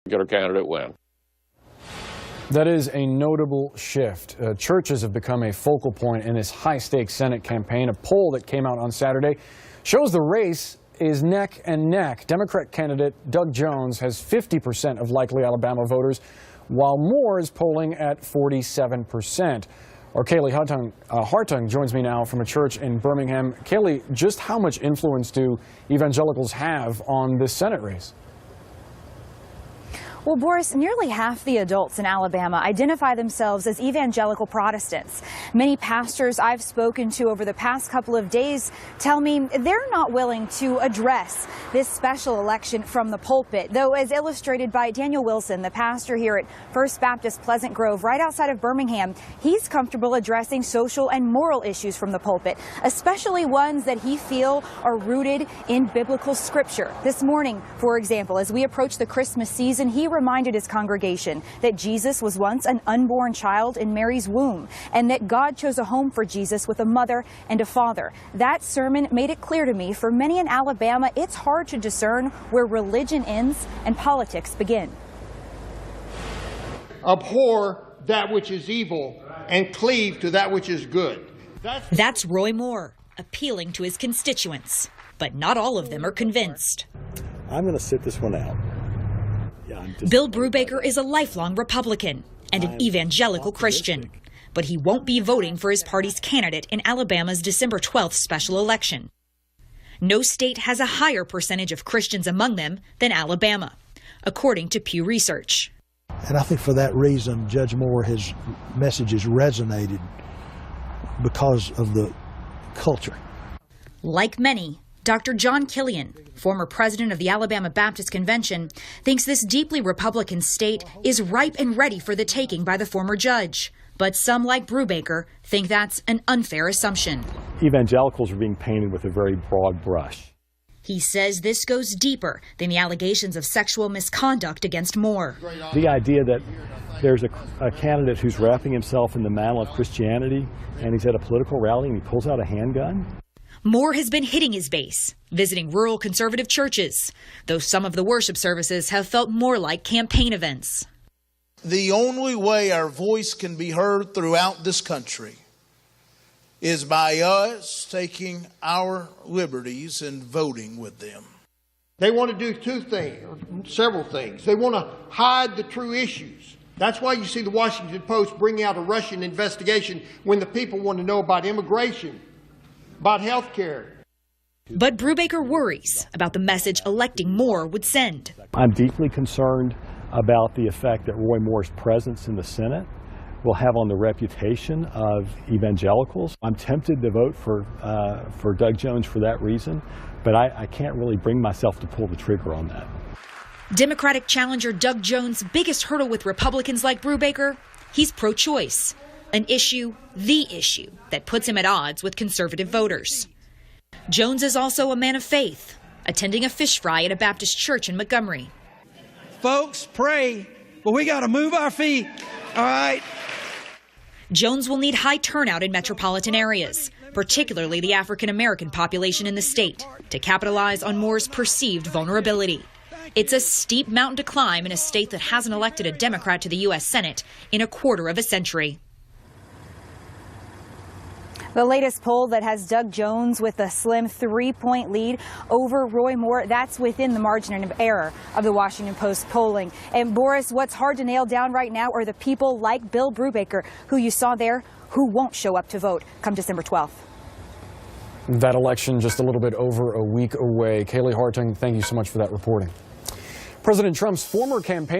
get our candidate win. That is a notable shift. Churches have become a focal point in this high-stakes Senate campaign. A poll that came out on Saturday shows the race is neck and neck. Democrat candidate Doug Jones has 50% of likely Alabama voters, while Moore is polling at 47%. Our Kaylee Hartung joins me now from a church in Birmingham. Kaylee, just how much influence do evangelicals have on this Senate race? Well, Boris, nearly half the adults in Alabama identify themselves as evangelical Protestants. Many pastors I've spoken to over the past couple of days tell me they're not willing to address this special election from the pulpit, though as illustrated by Daniel Wilson, the pastor here at First Baptist Pleasant Grove, right outside of Birmingham, he's comfortable addressing social and moral issues from the pulpit, especially ones that he feels are rooted in biblical scripture. This morning, for example, as we approach the Christmas season, he reminded his congregation that Jesus was once an unborn child in Mary's womb and that God chose a home for Jesus with a mother and a father. That sermon made it clear to me, for many in Alabama, it's hard to discern where religion ends and politics begin. Abhor that which is evil and cleave to that which is good. That's Roy Moore appealing to his constituents, but not all of them are convinced. I'm going to sit this one out. Bill Brewbaker is a lifelong Republican and an evangelical Christian, but he won't be voting for his party's candidate in Alabama's December 12th special election. No state has a higher percentage of Christians among them than Alabama, according to Pew Research. And I think for that reason, Judge Moore, his message has resonated because of the culture. Like many, Dr. John Killian, former president of the Alabama Baptist Convention, thinks this deeply Republican state is ripe and ready for the taking by the former judge. But some, like Brewbaker, think that's an unfair assumption. Evangelicals are being painted with a very broad brush. He says this goes deeper than the allegations of sexual misconduct against Moore. The idea that there's a candidate who's wrapping himself in the mantle of Christianity and he's at a political rally and he pulls out a handgun. Moore has been hitting his base, visiting rural conservative churches, though some of the worship services have felt more like campaign events. The only way our voice can be heard throughout this country is by us taking our liberties and voting with them. They want to do two things, or several things. They want to hide the true issues. That's why you see the Washington Post bring out a Russian investigation when the people want to know about immigration, about health care. But Brewbaker worries about the message electing Moore would send. I'm deeply concerned about the effect that Roy Moore's presence in the Senate will have on the reputation of evangelicals. I'm tempted to vote for Doug Jones for that reason, but I can't really bring myself to pull the trigger on that. Democratic challenger Doug Jones' biggest hurdle with Republicans like Brewbaker, he's pro-choice, an issue, the issue, that puts him at odds with conservative voters. Jones is also a man of faith, attending a fish fry at a Baptist church in Montgomery. Folks, pray, but we got to move our feet, all right? Jones will need high turnout in metropolitan areas, particularly the African-American population in the state, to capitalize on Moore's perceived vulnerability. It's a steep mountain to climb in a state that hasn't elected a Democrat to the U.S. Senate in a quarter of a century. The latest poll that has Doug Jones with a slim 3-point lead over Roy Moore, that's within the margin of error of the Washington Post polling. And Boris, what's hard to nail down right now are the people like Bill Brewbaker, who you saw there, who won't show up to vote come December 12th. That election just a little bit over a week away. Kaylee Hartung, thank you so much for that reporting. President Trump's former campaign